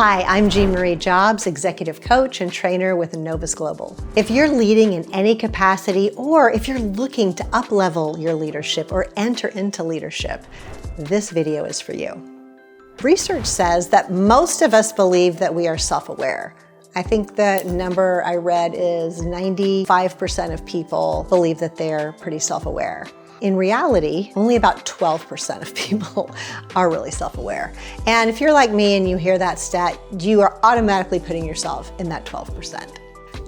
Hi, I'm Jean Marie Jobs, executive coach and trainer with Novus Global. If you're leading in any capacity, or if you're looking to up-level your leadership or enter into leadership, this video is for you. Research says that most of us believe that we are self-aware. I think the number I read is 95% of people believe that they're pretty self-aware. In reality, only about 12% of people are really self-aware. And if you're like me and you hear that stat, you are automatically putting yourself in that 12%.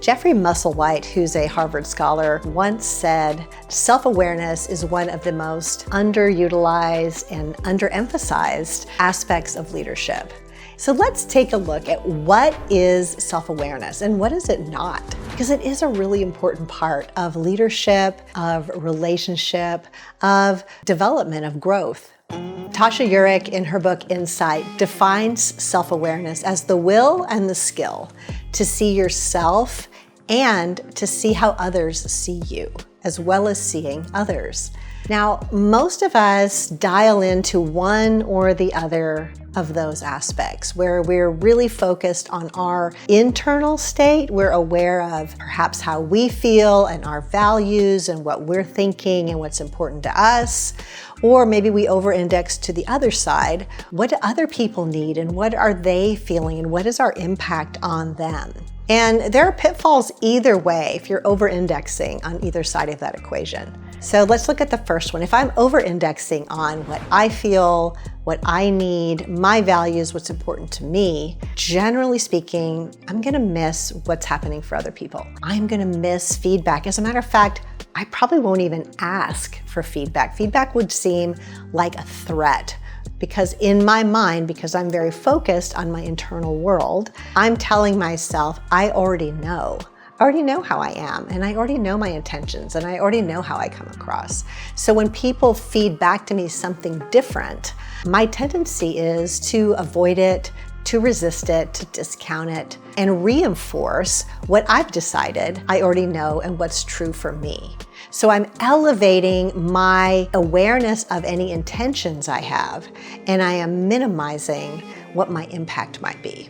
Jeffrey Musselwhite, who's a Harvard scholar, once said, self-awareness is one of the most underutilized and underemphasized aspects of leadership. So let's take a look at what is self-awareness and what is it not? Because it is a really important part of leadership, of relationship, of development, of growth. Tasha Eurich, in her book Insight, defines self-awareness as the will and the skill to see yourself and to see how others see you, as well as seeing others. Now, most of us dial into one or the other of those aspects where we're really focused on our internal state. We're aware of perhaps how we feel and our values and what we're thinking and what's important to us. Or maybe we over-index to the other side. What do other people need and what are they feeling and what is our impact on them? And there are pitfalls either way if you're over-indexing on either side of that equation. So let's look at the first one. If I'm over-indexing on what I feel, what I need, my values, what's important to me, generally speaking, I'm gonna miss what's happening for other people. I'm gonna miss feedback. As a matter of fact, I probably won't even ask for feedback. Feedback would seem like a threat. Because in my mind, because I'm very focused on my internal world, I'm telling myself, I already know. I already know how I am, and I already know my intentions, and I already know how I come across. So when people feed back to me something different, my tendency is to avoid it, to resist it, to discount it, and reinforce what I've decided I already know and what's true for me. So I'm elevating my awareness of any intentions I have, and I am minimizing what my impact might be.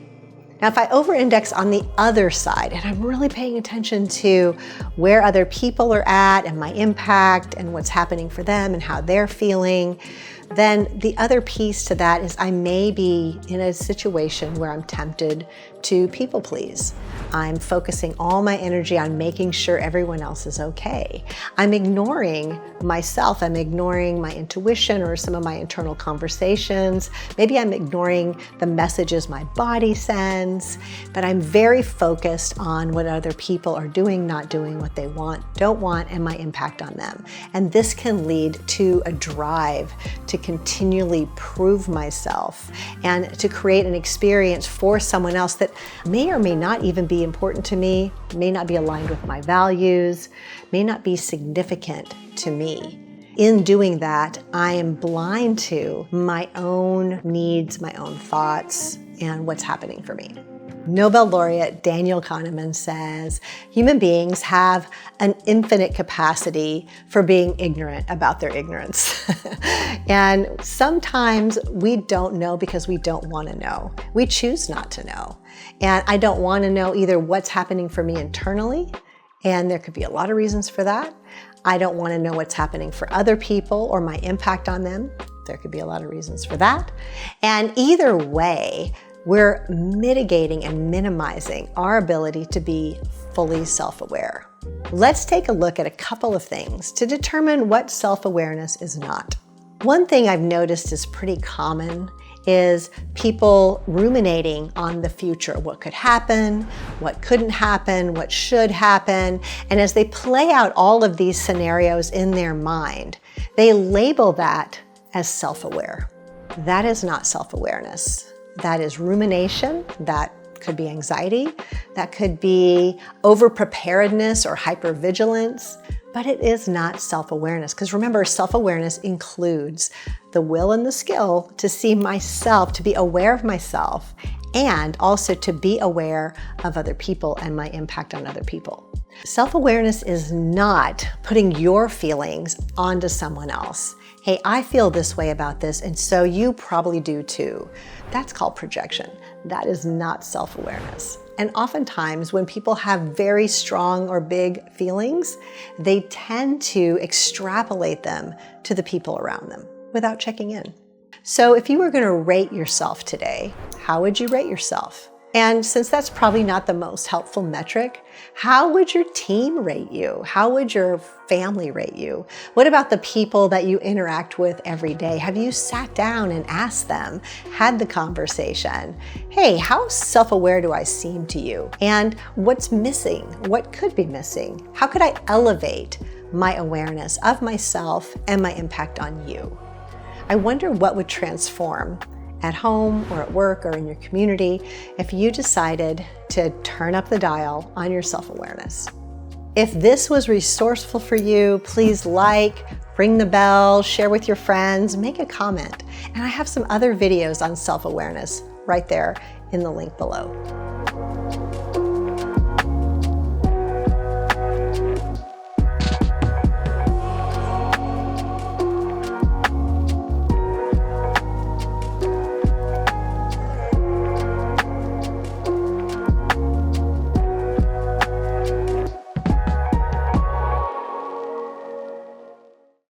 Now, if I over-index on the other side, and I'm really paying attention to where other people are at and my impact and what's happening for them and how they're feeling, then the other piece to that is I may be in a situation where I'm tempted to people please. I'm focusing all my energy on making sure everyone else is okay. I'm ignoring myself. I'm ignoring my intuition or some of my internal conversations. Maybe I'm ignoring the messages my body sends, but I'm very focused on what other people are doing, not doing, what they want, don't want, and my impact on them. And this can lead to a drive to continually prove myself and to create an experience for someone else that may or may not even be important to me, may not be aligned with my values, may not be significant to me. In doing that, I am blind to my own needs, my own thoughts, and what's happening for me. Nobel laureate Daniel Kahneman says, human beings have an infinite capacity for being ignorant about their ignorance. And sometimes we don't know because we don't want to know. We choose not to know. And I don't want to know either what's happening for me internally, and there could be a lot of reasons for that. I don't want to know what's happening for other people or my impact on them. There could be a lot of reasons for that. And either way, we're mitigating and minimizing our ability to be fully self-aware. Let's take a look at a couple of things to determine what self-awareness is not. One thing I've noticed is pretty common is people ruminating on the future, what could happen, what couldn't happen, what should happen. And as they play out all of these scenarios in their mind, they label that as self-aware. That is not self-awareness. That is rumination. That could be anxiety. That could be over-preparedness or hypervigilance. But it is not self-awareness. Because remember, self-awareness includes the will and the skill to see myself, to be aware of myself, and also to be aware of other people and my impact on other people. Self-awareness is not putting your feelings onto someone else. Hey, I feel this way about this, and so you probably do too. That's called projection. That is not self-awareness. And oftentimes when people have very strong or big feelings, they tend to extrapolate them to the people around them without checking in. So if you were going to rate yourself today, how would you rate yourself? And since that's probably not the most helpful metric, how would your team rate you? How would your family rate you? What about the people that you interact with every day? Have you sat down and asked them, had the conversation? Hey, how self-aware do I seem to you? And what's missing? What could be missing? How could I elevate my awareness of myself and my impact on you? I wonder what would transform at home or at work or in your community if you decided to turn up the dial on your self-awareness. If this was resourceful for you, please like, ring the bell, share with your friends, make a comment. And I have some other videos on self-awareness right there in the link below.